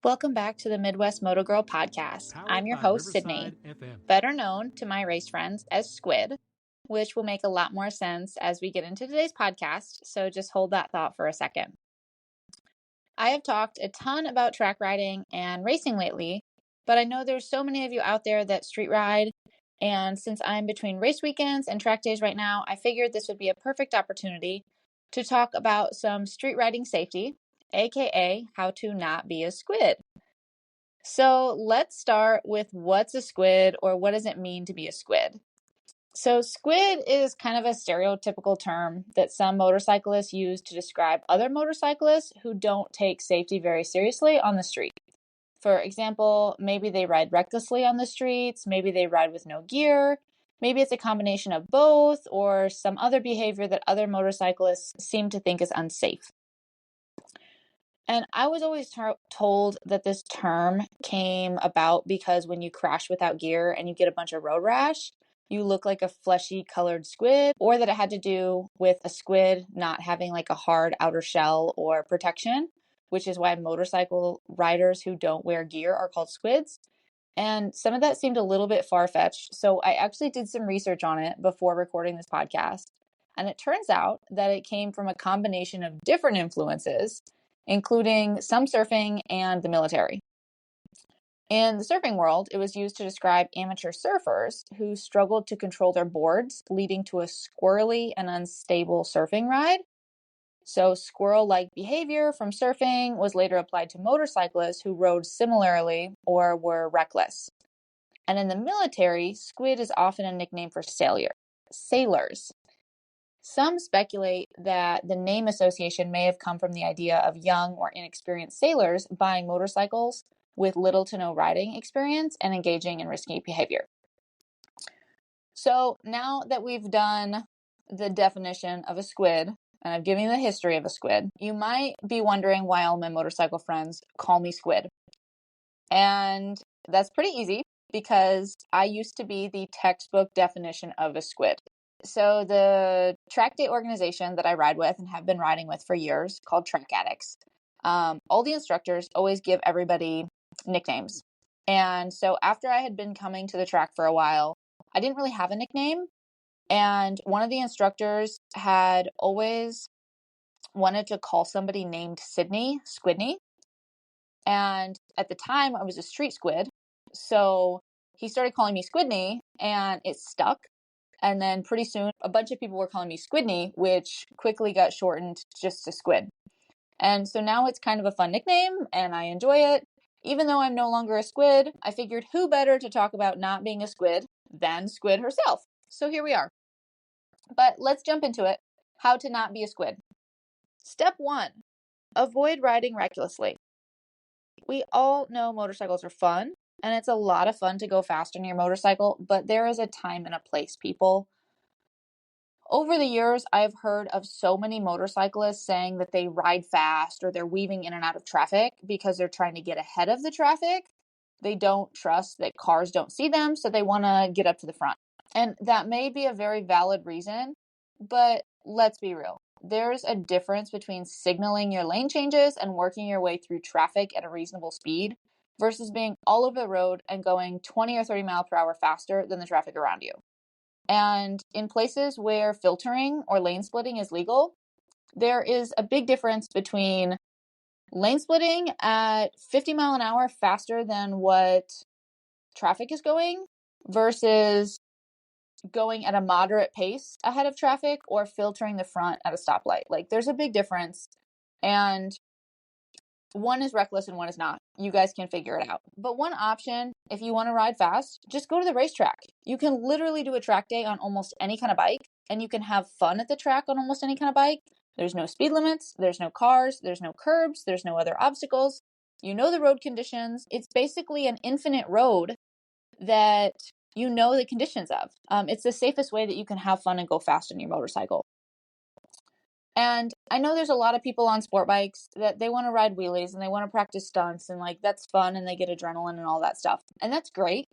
Welcome back to the Midwest.motogirl podcast. I'm your host, Sydney, better known to my race friends as Squid, which will make a lot more sense as we get into today's podcast, so just hold that thought for a second. I have talked a ton about track riding and racing lately, but I know there's so many of you out there that street ride, and since I'm between race weekends and track days right now, I figured this would be a perfect opportunity to talk about some street riding safety, aka how to not be a squid. So let's start with what's a squid, or what does it mean to be a squid? So squid is kind of a stereotypical term that some motorcyclists use to describe other motorcyclists who don't take safety very seriously on the street. For example, maybe they ride recklessly on the streets, maybe they ride with no gear, maybe it's a combination of both, or some other behavior that other motorcyclists seem to think is unsafe. And I was always told that this term came about because when you crash without gear and you get a bunch of road rash, you look like a fleshy colored squid, or that it had to do with a squid not having like a hard outer shell or protection, which is why motorcycle riders who don't wear gear are called squids. And some of that seemed a little bit far-fetched, so I actually did some research on it before recording this podcast. And it turns out that it came from a combination of different influences, including some surfing and the military. In the surfing world, it was used to describe amateur surfers who struggled to control their boards, leading to a squirrely and unstable surfing ride. So squirrel-like behavior from surfing was later applied to motorcyclists who rode similarly or were reckless. And in the military, squid is often a nickname for sailors. Some speculate that the name association may have come from the idea of young or inexperienced sailors buying motorcycles with little to no riding experience and engaging in risky behavior. So now that we've done the definition of a squid, and I've given you the history of a squid, you might be wondering why all my motorcycle friends call me Squid. And that's pretty easy because I used to be the textbook definition of a squid. So the track day organization that I ride with and have been riding with for years, called Track Addicts, all the instructors always give everybody nicknames. And so after I had been coming to the track for a while, I didn't really have a nickname. And one of the instructors had always wanted to call somebody named Sydney Squidney. And at the time, I was a street squid. So he started calling me Squidney, and it stuck. And then pretty soon, a bunch of people were calling me Squidney, which quickly got shortened just to Squid. And so now it's kind of a fun nickname, and I enjoy it. Even though I'm no longer a squid, I figured who better to talk about not being a squid than Squid herself. So here we are. But let's jump into it. How to not be a squid. Step 1, avoid riding recklessly. We all know motorcycles are fun, and it's a lot of fun to go fast on your motorcycle, but there is a time and a place, people. Over the years, I've heard of so many motorcyclists saying that they ride fast or they're weaving in and out of traffic because they're trying to get ahead of the traffic. They don't trust that cars don't see them, so they want to get up to the front. And that may be a very valid reason, but let's be real. There's a difference between signaling your lane changes and working your way through traffic at a reasonable speed versus being all over the road and going 20 or 30 miles per hour faster than the traffic around you. And in places where filtering or lane splitting is legal, there is a big difference between lane splitting at 50 mile an hour faster than what traffic is going versus going at a moderate pace ahead of traffic or filtering the front at a stoplight. Like, there's a big difference, and one is reckless and one is not. You guys can figure it out. But one option, if you want to ride fast, just go to the racetrack. You can literally do a track day on almost any kind of bike, and you can have fun at the track on almost any kind of bike. There's no speed limits, there's no cars, there's no curbs, there's no other obstacles. You know the road conditions. It's basically an infinite road that you know the conditions of. It's the safest way that you can have fun and go fast on your motorcycle. And I know there's a lot of people on sport bikes that they want to ride wheelies and they want to practice stunts, and like that's fun and they get adrenaline and all that stuff. And that's great.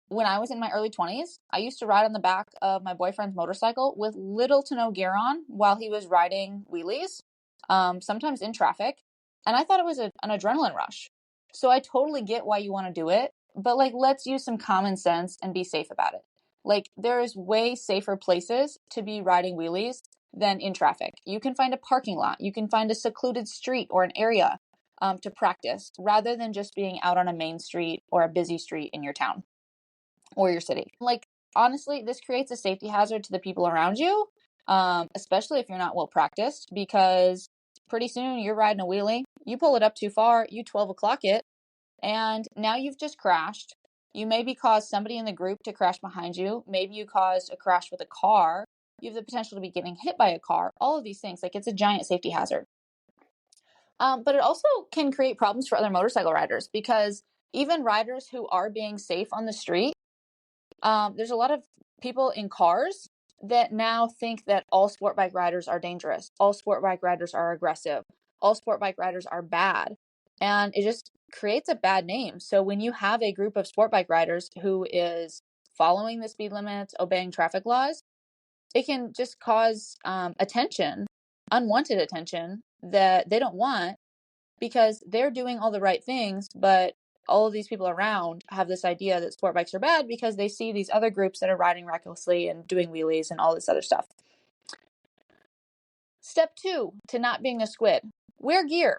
When I was in my early 20s, I used to ride on the back of my boyfriend's motorcycle with little to no gear on while he was riding wheelies, sometimes in traffic. And I thought it was an adrenaline rush. So I totally get why you want to do it, but like, let's use some common sense and be safe about it. Like, there is way safer places to be riding wheelies than in traffic. You can find a parking lot, you can find a secluded street or an area to practice rather than just being out on a main street or a busy street in your town or your city. Like, honestly, this creates a safety hazard to the people around you, especially if you're not well practiced, because pretty soon you're riding a wheelie, you pull it up too far, you 12 o'clock it, and now you've just crashed. You maybe caused somebody in the group to crash behind you. Maybe you caused a crash with a car. You have the potential to be getting hit by a car. All of these things, like, it's a giant safety hazard. But it also can create problems for other motorcycle riders, because even riders who are being safe on the street, there's a lot of people in cars that now think that all sport bike riders are dangerous. All sport bike riders are aggressive. All sport bike riders are bad. And it just creates a bad name. So when you have a group of sport bike riders who is following the speed limits, obeying traffic laws, it can just cause attention, unwanted attention that they don't want, because they're doing all the right things, but all of these people around have this idea that sport bikes are bad because they see these other groups that are riding recklessly and doing wheelies and all this other stuff. Step 2 to not being a squid: wear gear.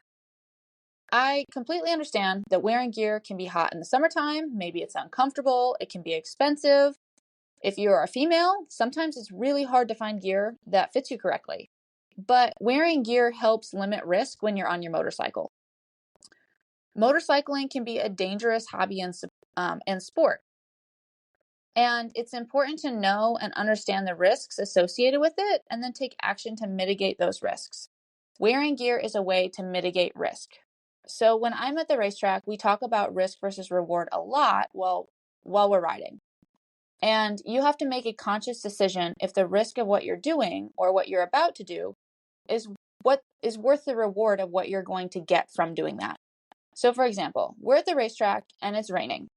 I completely understand that wearing gear can be hot in the summertime. Maybe it's uncomfortable. It can be expensive. If you're a female, sometimes it's really hard to find gear that fits you correctly. But wearing gear helps limit risk when you're on your motorcycle. Motorcycling can be a dangerous hobby and sport. And it's important to know and understand the risks associated with it and then take action to mitigate those risks. Wearing gear is a way to mitigate risk. So when I'm at the racetrack, we talk about risk versus reward a lot while we're riding. And you have to make a conscious decision if the risk of what you're doing or what you're about to do is what is worth the reward of what you're going to get from doing that. So for example, we're at the racetrack and it's raining.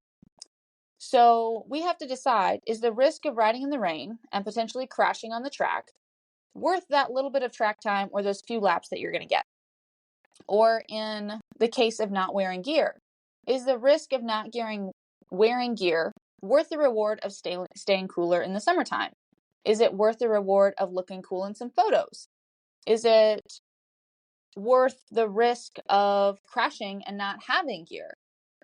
So we have to decide, is the risk of riding in the rain and potentially crashing on the track worth that little bit of track time or those few laps that you're going to get? Or in the case of not wearing gear, is the risk of not wearing gear worth the reward of staying cooler in the summertime? Is it worth the reward of looking cool in some photos? Is it worth the risk of crashing and not having gear?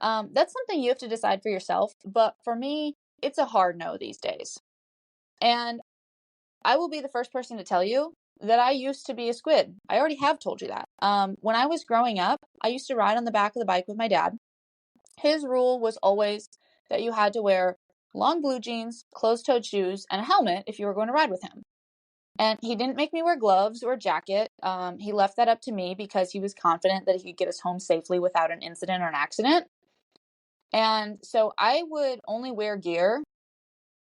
That's something you have to decide for yourself. But for me, it's a hard no these days. And I will be the first person to tell you that I used to be a squid. I already have told you that. When I was growing up, I used to ride on the back of the bike with my dad. His rule was always that you had to wear long blue jeans, closed-toed shoes, and a helmet if you were going to ride with him. And he didn't make me wear gloves or a jacket. He left that up to me because he was confident that he could get us home safely without an incident or an accident. And so I would only wear gear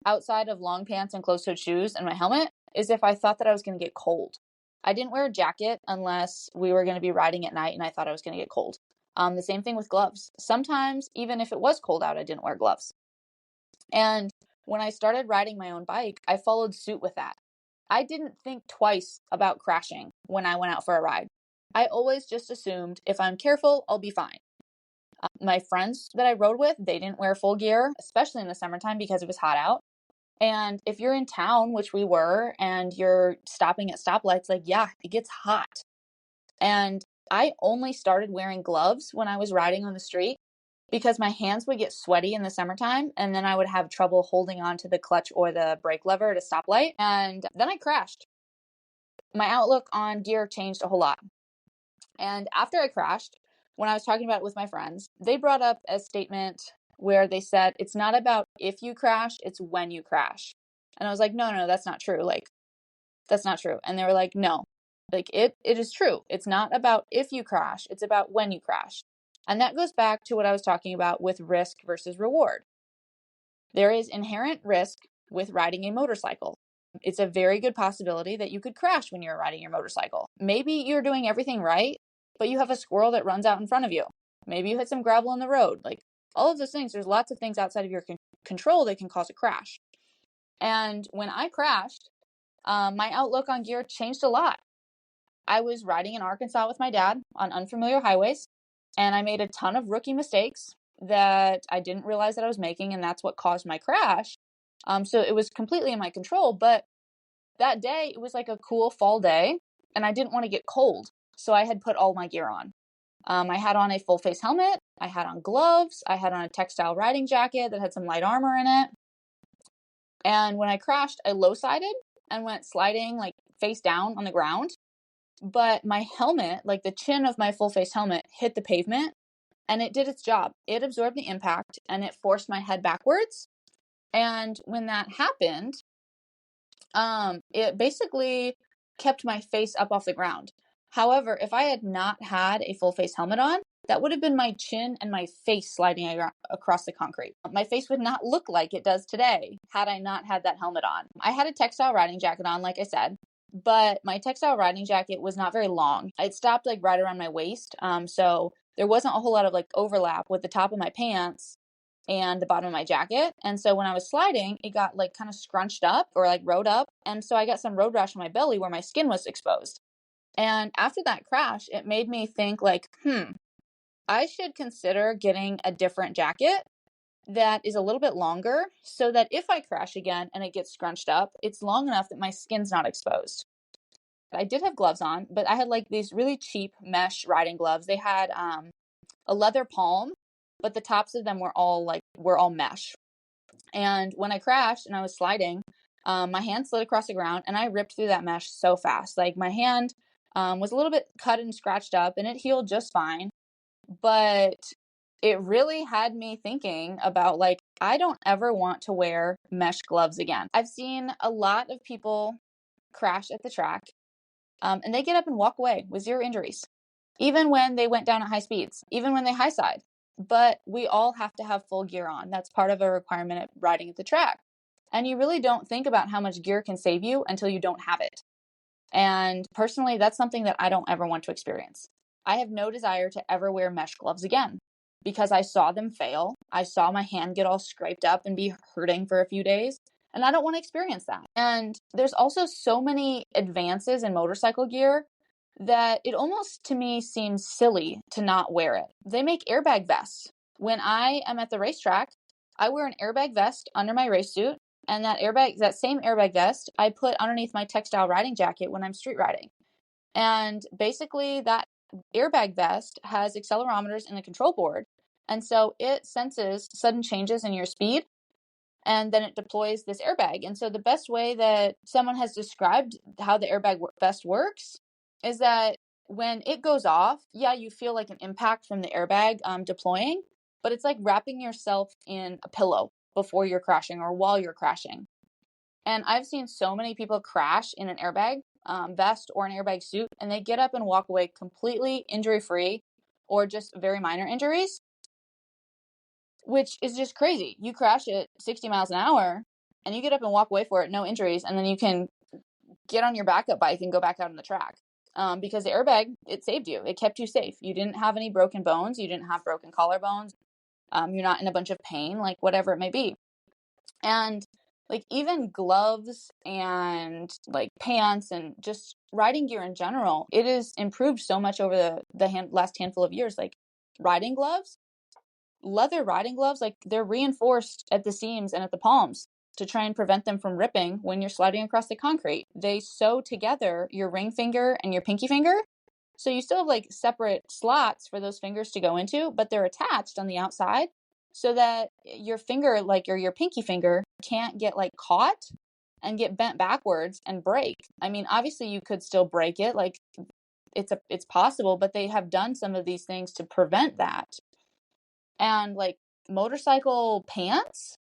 outside of long pants and closed-toed shoes and my helmet is if I thought that I was going to get cold. I didn't wear a jacket unless we were going to be riding at night and I thought I was going to get cold. The same thing with gloves. Sometimes, even if it was cold out, I didn't wear gloves. And when I started riding my own bike, I followed suit with that. I didn't think twice about crashing when I went out for a ride. I always just assumed if I'm careful, I'll be fine. My friends that I rode with, they didn't wear full gear, especially in the summertime because it was hot out. And if you're in town, which we were, and you're stopping at stoplights, like, yeah, it gets hot. And I only started wearing gloves when I was riding on the street because my hands would get sweaty in the summertime, and then I would have trouble holding on to the clutch or the brake lever at a stoplight, and then I crashed. My outlook on gear changed a whole lot. And after I crashed, when I was talking about it with my friends, they brought up a statement where they said, it's not about if you crash, it's when you crash. And I was like, no, that's not true. Like, that's not true. And they were like, no, like it is true. It's not about if you crash, it's about when you crash. And that goes back to what I was talking about with risk versus reward. There is inherent risk with riding a motorcycle. It's a very good possibility that you could crash when you're riding your motorcycle. Maybe you're doing everything right, but you have a squirrel that runs out in front of you. Maybe you hit some gravel on the road. Like, all of those things, there's lots of things outside of your control that can cause a crash. And when I crashed, my outlook on gear changed a lot. I was riding in Arkansas with my dad on unfamiliar highways. And I made a ton of rookie mistakes that I didn't realize that I was making, and that's what caused my crash. So it was completely in my control, but that day it was like a cool fall day and I didn't want to get cold. So I had put all my gear on. I had on a full face helmet. I had on gloves. I had on a textile riding jacket that had some light armor in it. And when I crashed, I low sided and went sliding like face down on the ground. But my helmet, like the chin of my full face helmet, hit the pavement and it did its job. It absorbed the impact and it forced my head backwards. And when that happened, it basically kept my face up off the ground. However, if I had not had a full face helmet on, that would have been my chin and my face sliding across the concrete. My face would not look like it does today had I not had that helmet on. I had a textile riding jacket on, like I said, but my textile riding jacket was not very long. It stopped like right around my waist. So there wasn't a whole lot of like overlap with the top of my pants and the bottom of my jacket. And so when I was sliding, it got like kind of scrunched up or like rode up. And so I got some road rash on my belly where my skin was exposed. And after that crash, it made me think like, I should consider getting a different jacket that is a little bit longer so that if I crash again and it gets scrunched up, it's long enough that my skin's not exposed. I did have gloves on, but I had like these really cheap mesh riding gloves. They had a leather palm, but the tops of them were all mesh. And when I crashed and I was sliding, my hand slid across the ground and I ripped through that mesh so fast. Like my hand was a little bit cut and scratched up and it healed just fine. But it really had me thinking about like, I don't ever want to wear mesh gloves again. I've seen a lot of people crash at the track and they get up and walk away with 0 injuries, even when they went down at high speeds, even when they high side. But we all have to have full gear on. That's part of a requirement of riding at the track. And you really don't think about how much gear can save you until you don't have it. And personally, that's something that I don't ever want to experience. I have no desire to ever wear mesh gloves again because I saw them fail. I saw my hand get all scraped up and be hurting for a few days. And I don't want to experience that. And there's also so many advances in motorcycle gear that it almost to me seems silly to not wear it. They make airbag vests. When I am at the racetrack, I wear an airbag vest under my race suit, and that same airbag vest, I put underneath my textile riding jacket when I'm street riding. And basically that airbag vest has accelerometers in the control board, and so it senses sudden changes in your speed and then it deploys this airbag. And so the best way that someone has described how the airbag vest works is that when it goes off, yeah, you feel like an impact from the airbag deploying, but it's like wrapping yourself in a pillow before you're crashing or while you're crashing. And I've seen so many people crash in an airbag vest or an airbag suit, and they get up and walk away completely injury-free or just very minor injuries, which is just crazy. You crash at 60 miles an hour and you get up and walk away for it, no injuries, and then you can get on your backup bike and go back out on the track. Because the airbag, it saved you. It kept you safe. You didn't have any broken bones. You didn't have broken collarbones. You're not in a bunch of pain, like whatever it may be. And like even gloves and like pants and just riding gear in general, it has improved so much over the last handful of years. Like riding gloves, leather riding gloves, like they're reinforced at the seams and at the palms to try and prevent them from ripping when you're sliding across the concrete. They sew together your ring finger and your pinky finger. So you still have like separate slots for those fingers to go into, but they're attached on the outside so that your finger, like or your pinky finger, can't get like caught and get bent backwards and break. I mean, obviously you could still break it, like it's possible, but they have done some of these things to prevent that. And like motorcycle pants,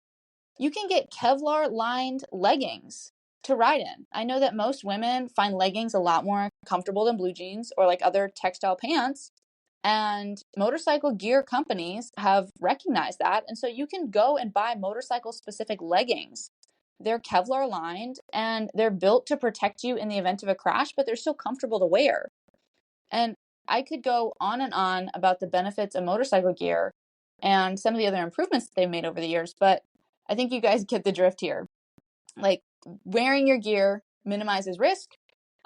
you can get Kevlar lined leggings to ride in. I know that most women find leggings a lot more comfortable than blue jeans or like other textile pants. And motorcycle gear companies have recognized that. And so you can go and buy motorcycle specific leggings. They're Kevlar lined and they're built to protect you in the event of a crash, but they're still comfortable to wear. And I could go on and on about the benefits of motorcycle gear and some of the other improvements that they've made over the years, but I think you guys get the drift here. Like wearing your gear minimizes risk.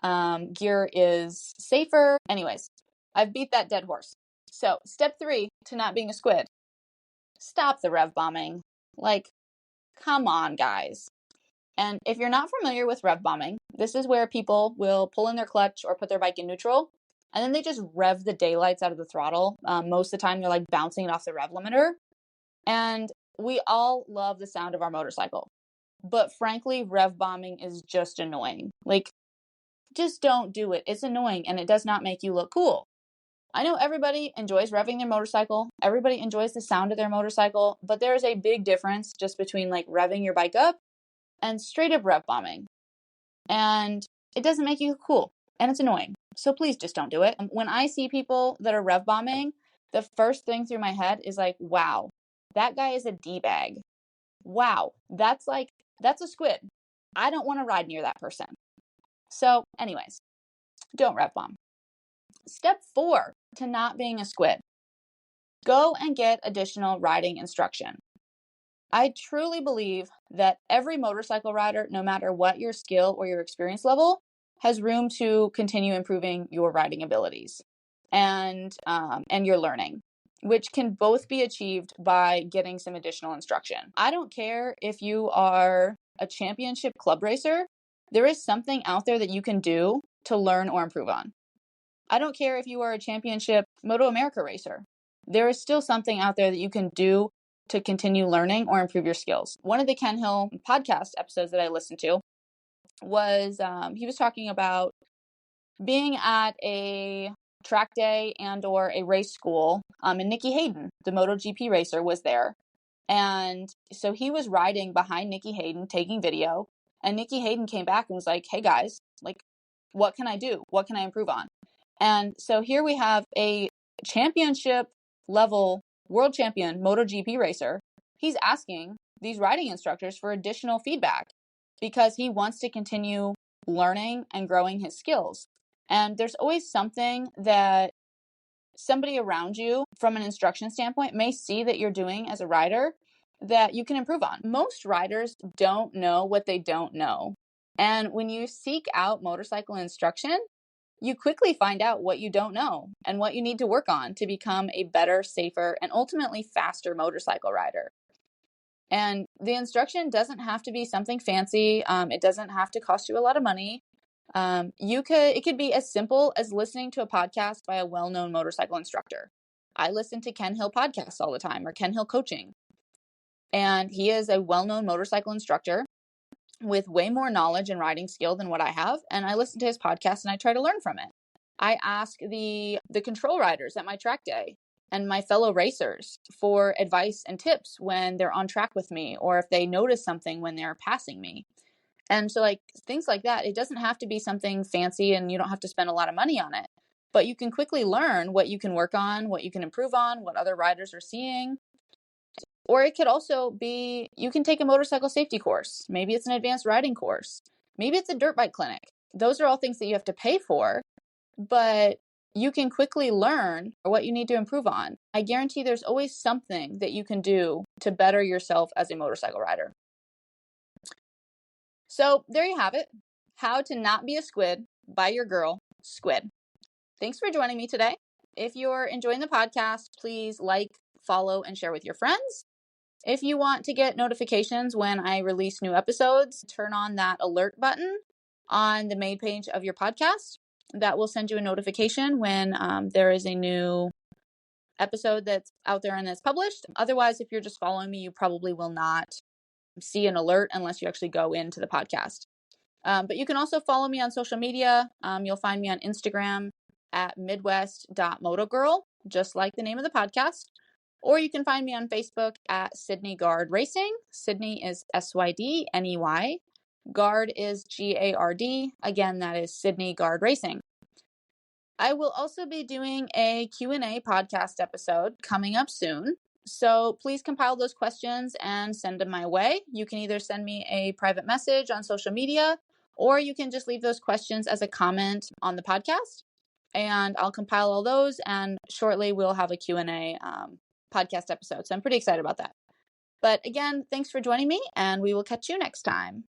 Gear is safer. Anyways, I've beat that dead horse. So step 3 to not being a squid, stop the rev bombing. Like, come on, guys. And if you're not familiar with rev bombing, this is where people will pull in their clutch or put their bike in neutral, and then they just rev the daylights out of the throttle. Most of the time, they're like bouncing it off the rev limiter. And we all love the sound of our motorcycle. But frankly, rev bombing is just annoying. Like, just don't do it. It's annoying and it does not make you look cool. I know everybody enjoys revving their motorcycle. Everybody enjoys the sound of their motorcycle, but there is a big difference just between like revving your bike up and straight up rev bombing. And it doesn't make you look cool and it's annoying. So please just don't do it. When I see people that are rev bombing, the first thing through my head is like, wow, that guy is a D-bag. Wow, that's a squid. I don't want to ride near that person. So anyways, don't rev bomb. Step 4 to not being a squid. Go and get additional riding instruction. I truly believe that every motorcycle rider, no matter what your skill or your experience level, has room to continue improving your riding abilities and your learning, which can both be achieved by getting some additional instruction. I don't care if you are a championship club racer, there is something out there that you can do to learn or improve on. I don't care if you are a championship Moto America racer. There is still something out there that you can do to continue learning or improve your skills. One of the Ken Hill podcast episodes that I listened to was, he was talking about being at a track day and or a race school, and Nikki Hayden, the MotoGP racer, was there. And so he was riding behind Nikki Hayden, taking video, and Nikki Hayden came back and was like, hey guys, like, what can I do? What can I improve on? And so here we have a championship level world champion MotoGP racer. He's asking these riding instructors for additional feedback because he wants to continue learning and growing his skills. And there's always something that somebody around you from an instruction standpoint may see that you're doing as a rider that you can improve on. Most riders don't know what they don't know. And when you seek out motorcycle instruction, you quickly find out what you don't know and what you need to work on to become a better, safer, and ultimately faster motorcycle rider. And the instruction doesn't have to be something fancy. It doesn't have to cost you a lot of money. It could be as simple as listening to a podcast by a well-known motorcycle instructor. I listen to Ken Hill podcasts all the time, or Ken Hill coaching. And he is a well-known motorcycle instructor with way more knowledge and riding skill than what I have. And I listen to his podcast and I try to learn from it. I ask the control riders at my track day and my fellow racers for advice and tips when they're on track with me, or if they notice something when they're passing me. And so like things like that, it doesn't have to be something fancy and you don't have to spend a lot of money on it, but you can quickly learn what you can work on, what you can improve on, what other riders are seeing. Or it could also be, you can take a motorcycle safety course. Maybe it's an advanced riding course. Maybe it's a dirt bike clinic. Those are all things that you have to pay for, but you can quickly learn what you need to improve on. I guarantee there's always something that you can do to better yourself as a motorcycle rider. So there you have it. How to Not Be a Squid by your girl, Squid. Thanks for joining me today. If you're enjoying the podcast, please like, follow, and share with your friends. If you want to get notifications when I release new episodes, turn on that alert button on the main page of your podcast. That will send you a notification when there is a new episode that's out there and that's published. Otherwise, if you're just following me, you probably will not see an alert unless you actually go into the podcast. But you can also follow me on social media. You'll find me on Instagram at midwest.motogirl, just like the name of the podcast. Or you can find me on Facebook at Sydney Gard Racing. Sydney is SYDNEY. Gard is GARD. Again, that is Sydney Gard Racing. I will also be doing a Q&A podcast episode coming up soon. So please compile those questions and send them my way. You can either send me a private message on social media, or you can just leave those questions as a comment on the podcast. And I'll compile all those, and shortly we'll have a Q&A podcast episode. So I'm pretty excited about that. But again, thanks for joining me, and we will catch you next time.